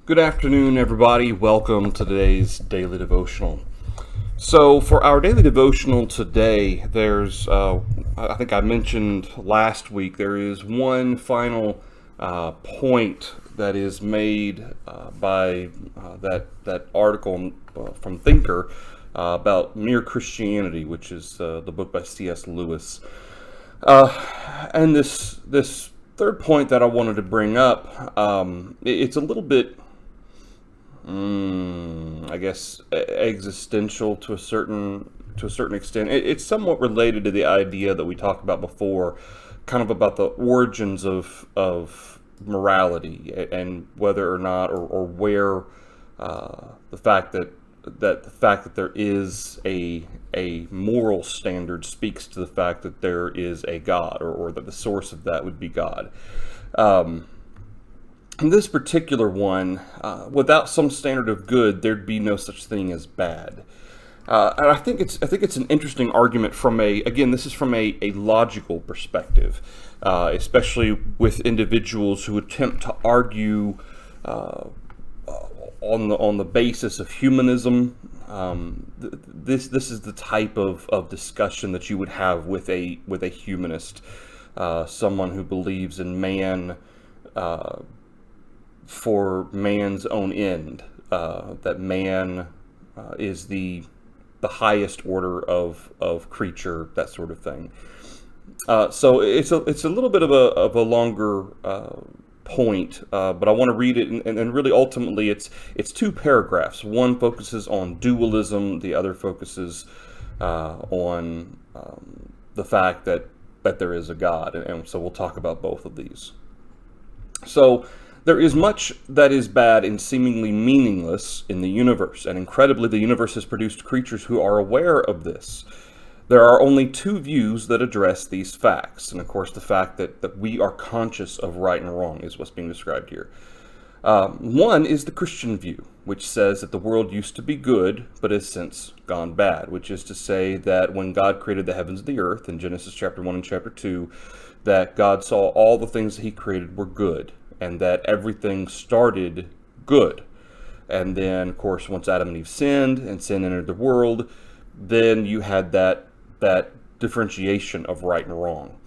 Good afternoon, everybody. Welcome to today's daily devotional. So, for our daily devotional today, I think I mentioned last week, there is one final point that is made by that article from Thinker about mere Christianity, which is the book by C.S. Lewis. And this third point that I wanted to bring up, it's a little bit I guess existential to a certain extent. It's somewhat related to the idea that we talked about before, kind of about the origins of morality and whether or not or where the fact that there is a moral standard speaks to the fact that there is a God, or that the source of that would be God. In this particular one, without some standard of good, there'd be no such thing as bad. And I think it's an interesting argument this is from a logical perspective, especially with individuals who attempt to argue on the basis of humanism. This is the type of discussion that you would have with a humanist, someone who believes in man for man's own end, that man is the highest order of creature, that sort of thing. So it's a little bit of a longer point, but I want to read it, and really ultimately it's two paragraphs. One focuses on dualism, the other focuses on the fact that there is a God, and so we'll talk about both of these. So, there is much that is bad and seemingly meaningless in the universe, and incredibly, the universe has produced creatures who are aware of this. There are only two views that address these facts, and of course the fact that we are conscious of right and wrong is what's being described here. One is the Christian view, which says that the world used to be good, but has since gone bad, which is to say that when God created the heavens and the earth, in Genesis chapter 1 and chapter 2, that God saw all the things that he created were good, and that everything started good. And then, of course, once Adam and Eve sinned, and sin entered the world, then you had that differentiation of right and wrong.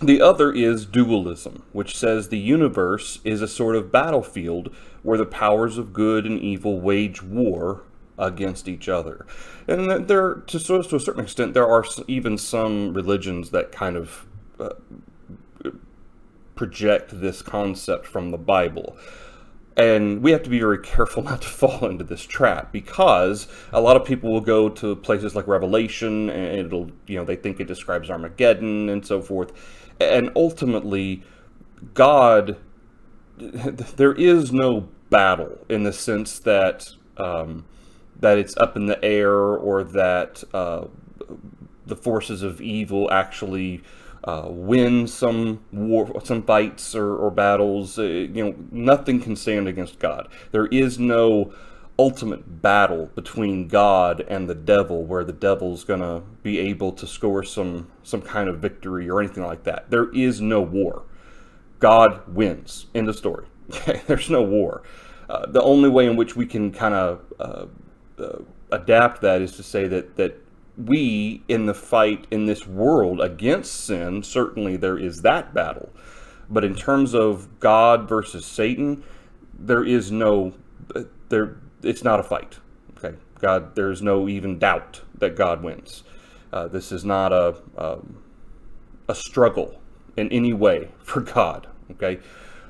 The other is dualism, which says the universe is a sort of battlefield where the powers of good and evil wage war against each other. And to a certain extent, there are even some religions that kind of project this concept from the Bible. And we have to be very careful not to fall into this trap, because a lot of people will go to places like Revelation and they think it describes Armageddon and so forth. And ultimately, God, there is no battle in the sense that it's up in the air, or that the forces of evil actually win some fights or battles. Nothing can stand against God. There is no ultimate battle between God and the devil, where the devil's gonna be able to score some kind of victory or anything like that. There is no war. God wins. End of story. Okay, there's no war. The only way in which we can kind of adapt that is to say that we, in the fight in this world against sin, certainly there is that battle. But in terms of God versus Satan, it's not a fight. Okay, God, there's no even doubt that God wins. This is not a struggle in any way for God. Okay,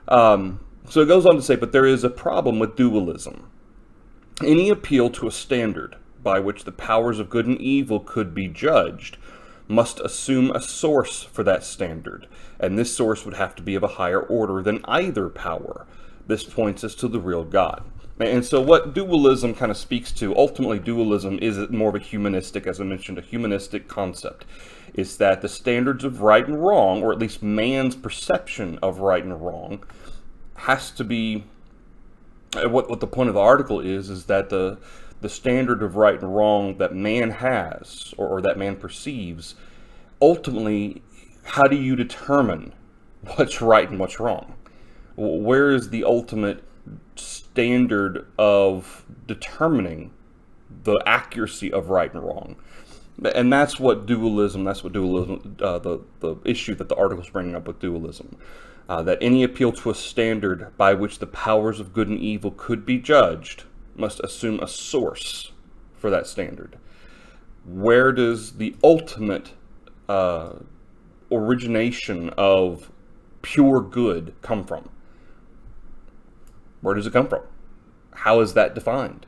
so it goes on to say, but there is a problem with dualism. Any appeal to a standard by which the powers of good and evil could be judged must assume a source for that standard, and this source would have to be of a higher order than either power. This points us to the real God. And so what dualism kind of speaks to, ultimately dualism is more of a humanistic, as I mentioned, a humanistic concept. It's that the standards of right and wrong, or at least man's perception of right and wrong, has to be, what the point of the article is that the standard of right and wrong that man has, or that man perceives, ultimately, how do you determine what's right and what's wrong? Where is the ultimate standard of determining the accuracy of right and wrong. And that's what dualism, the issue that the article is bringing up with dualism. That any appeal to a standard by which the powers of good and evil could be judged must assume a source for that standard. Where does the ultimate origination of pure good come from? Where does it come from? How is that defined?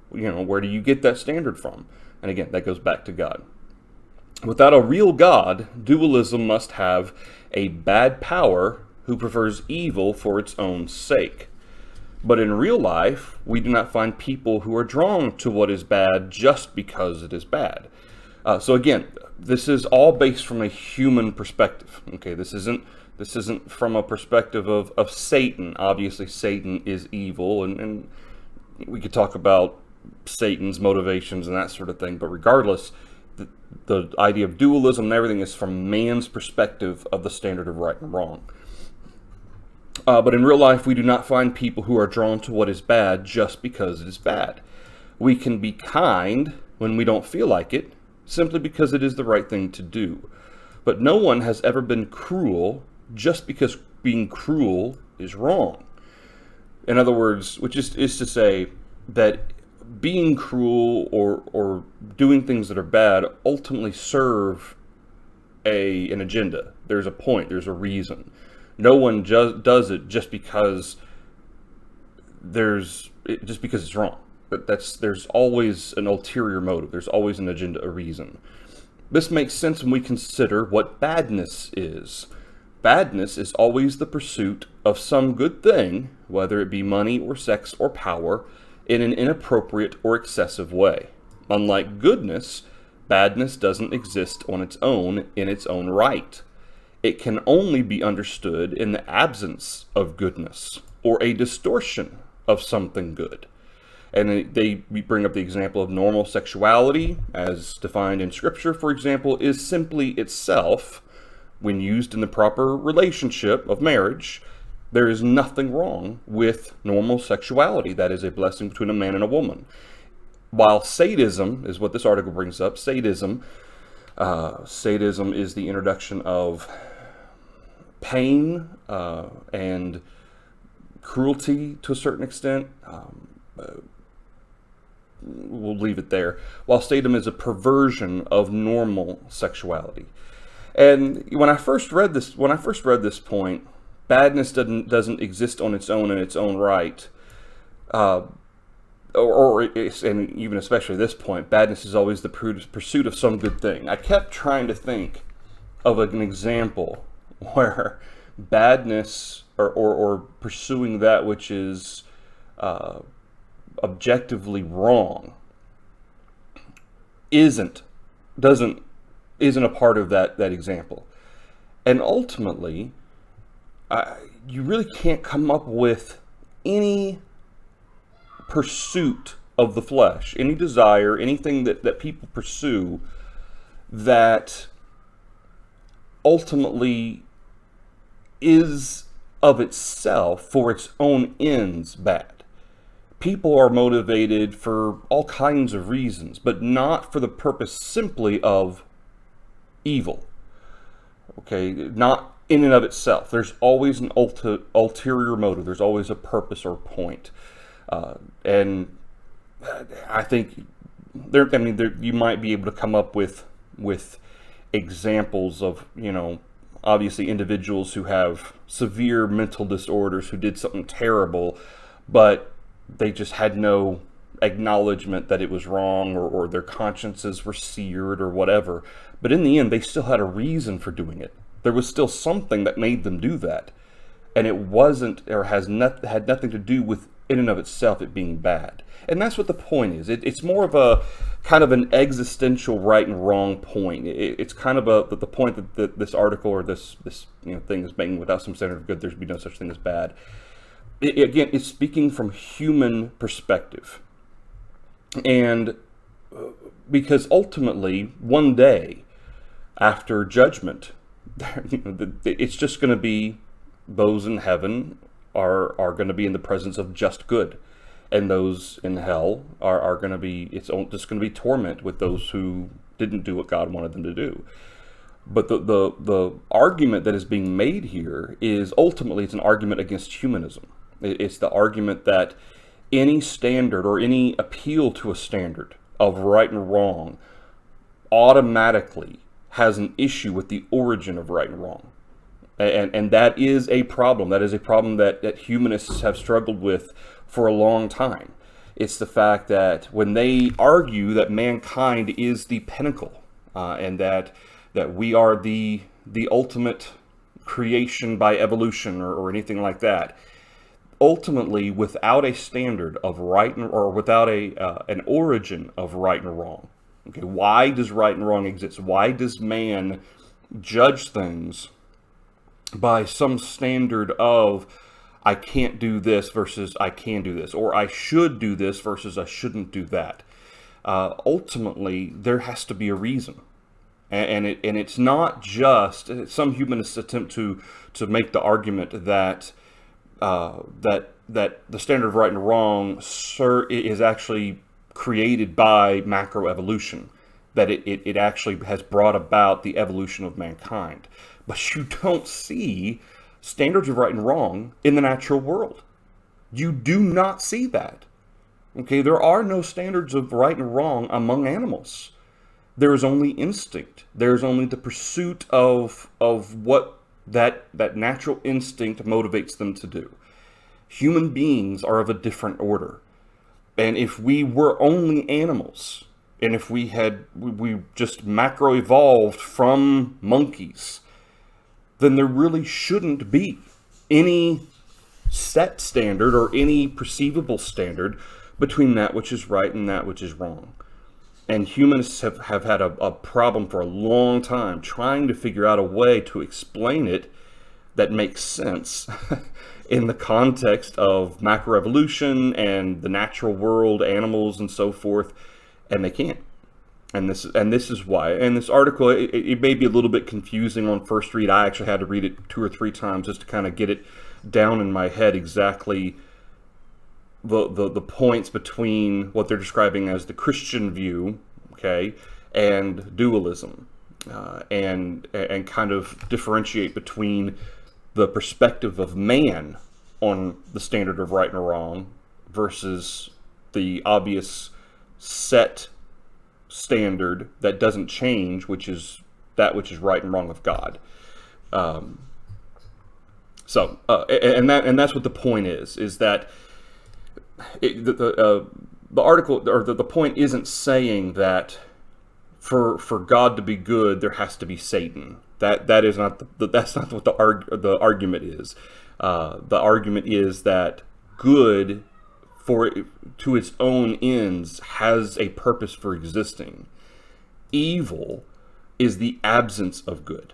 Where do you get that standard from? And again, that goes back to God. Without a real God, dualism must have a bad power who prefers evil for its own sake. But in real life, we do not find people who are drawn to what is bad just because it is bad. So again, this is all based from a human perspective. Okay, this isn't from a perspective of Satan. Obviously, Satan is evil, and we could talk about Satan's motivations and that sort of thing. But regardless, the idea of dualism and everything is from man's perspective of the standard of right and wrong. But in real life, we do not find people who are drawn to what is bad just because it is bad. We can be kind when we don't feel like it, simply because it is the right thing to do. But no one has ever been cruel just because being cruel is wrong. In other words, which is to say that being cruel or doing things that are bad ultimately serve an agenda. There's a point, there's a reason. No one does it just because it's wrong. There's always an ulterior motive. There's always an agenda, a reason. This makes sense when we consider what badness is. Badness is always the pursuit of some good thing, whether it be money or sex or power, in an inappropriate or excessive way. Unlike goodness, badness doesn't exist on its own in its own right. It can only be understood in the absence of goodness, or a distortion of something good. And we bring up the example of normal sexuality, as defined in Scripture, for example, is simply itself, when used in the proper relationship of marriage. There is nothing wrong with normal sexuality. That is a blessing between a man and a woman. While sadism is what this article brings up, sadism is the introduction of pain and cruelty to a certain extent. We'll leave it there. While sadism is a perversion of normal sexuality. And when I first read this point, badness doesn't exist on its own in its own right, and even especially this point, badness is always the pursuit of some good thing. I kept trying to think of an example where badness or pursuing that which is objectively wrong isn't a part of that example. And ultimately, you really can't come up with any pursuit of the flesh, any desire, anything that people pursue that ultimately is of itself for its own ends bad. People are motivated for all kinds of reasons, but not for the purpose simply of evil. Okay, not in and of itself. There's always an ulterior motive. There's always a purpose or point. And I think you might be able to come up with examples of, obviously individuals who have severe mental disorders who did something terrible, but they just had no acknowledgement that it was wrong, or their consciences were seared or whatever. But in the end, they still had a reason for doing it. There was still something that made them do that. And it wasn't, or had nothing to do with in and of itself it being bad. And that's what the point is. It's more of a kind of an existential right and wrong point. It's kind of the point that this article or this thing is making. Without some standard of good, there'd be no such thing as bad. Again, it's speaking from human perspective. And because ultimately, one day after judgment, it's just going to be those in heaven are going to be in the presence of just good, and those in hell are going to be, it's just going to be torment with those who didn't do what God wanted them to do. But the argument that is being made here is ultimately it's an argument against humanism. It's the argument that any standard or any appeal to a standard of right and wrong automatically has an issue with the origin of right and wrong. And that is a problem. That is a problem that humanists have struggled with for a long time. It's the fact that when they argue that mankind is the pinnacle, and that we are the ultimate creation by evolution or anything like that, ultimately, without a standard of right or without an origin of right and wrong. Okay, why does right and wrong exist? Why does man judge things by some standard of I can't do this versus I can do this, or I should do this versus I shouldn't do that? Ultimately, there has to be a reason, and it's not just some humanists attempt to make the argument that that the standard of right and wrong is actually created by macroevolution, that it actually has brought about the evolution of mankind. But you don't see standards of right and wrong in the natural world. You do not see that. Okay, there are no standards of right and wrong among animals. There is only instinct. There is only the pursuit of what that natural instinct motivates them to do. Human beings are of a different order. And if we were only animals, and if we just macro evolved from monkeys, then there really shouldn't be any set standard or any perceivable standard between that which is right and that which is wrong. And humanists have had a problem for a long time trying to figure out a way to explain it that makes sense in the context of macroevolution and the natural world, animals and so forth, and they can't. And this is why. And this article, it may be a little bit confusing on first read. I actually had to read it 2 or 3 times just to kind of get it down in my head exactly the points between what they're describing as the Christian view, okay, and dualism, and kind of differentiate between the perspective of man on the standard of right and wrong versus the obvious set standard that doesn't change, which is that which is right and wrong of God. And that's what the point is that the article or the point isn't saying that for God to be good there has to be Satan. That is not that's not what the argument is. The argument is that good to its own ends has a purpose for existing. Evil is the absence of good.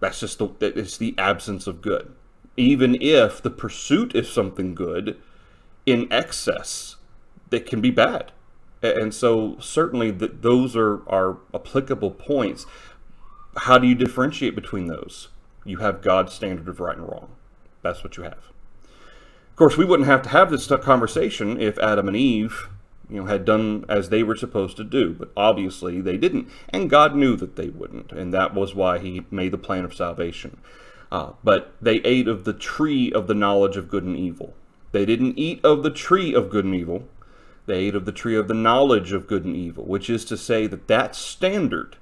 That's just it's the absence of good. Even if the pursuit is something good in excess, that can be bad. And so certainly those are applicable points. How do you differentiate between those? You have God's standard of right and wrong. That's what you have. Of course, we wouldn't have to have this conversation if Adam and Eve, had done as they were supposed to do, but obviously they didn't, and God knew that they wouldn't, and that was why He made the plan of salvation. But they ate of the tree of the knowledge of good and evil. They didn't eat of the tree of good and evil. They ate of the tree of the knowledge of good and evil, which is to say that standard,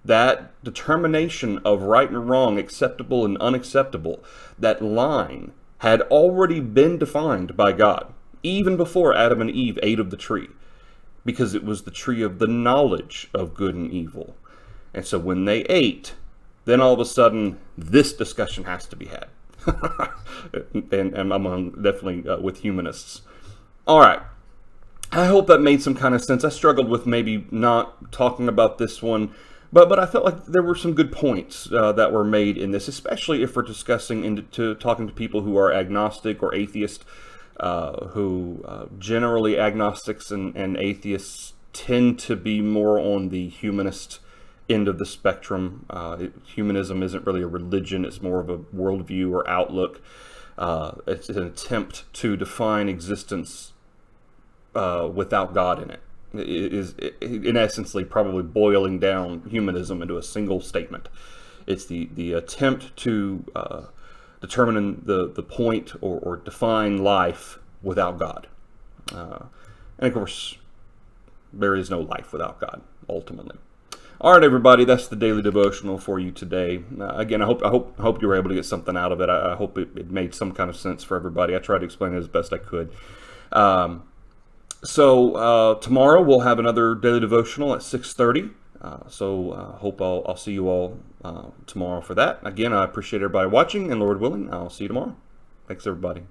that determination of right and wrong, acceptable and unacceptable, that line had already been defined by God, even before Adam and Eve ate of the tree, because it was the tree of the knowledge of good and evil. And so when they ate, then all of a sudden, this discussion has to be had. and I'm definitely with humanists. All right. I hope that made some kind of sense. I struggled with maybe not talking about this one, but I felt like there were some good points that were made in this, especially if we're talking to people who are agnostic or atheist, who generally agnostics and atheists tend to be more on the humanist end of the spectrum. Humanism isn't really a religion, it's more of a worldview or outlook. It's an attempt to define existence without God in it. It is, in essence, probably boiling down humanism into a single statement. It's the attempt to determine the point or define life without God. And of course, there is no life without God, ultimately. All right, everybody, that's the daily devotional for you today. Again, I hope you were able to get something out of it. I hope it made some kind of sense for everybody. I tried to explain it as best I could. So tomorrow we'll have another daily devotional at 6:30. Hope I'll see you all tomorrow for that. Again, I appreciate everybody watching, and Lord willing, I'll see you tomorrow. Thanks, everybody.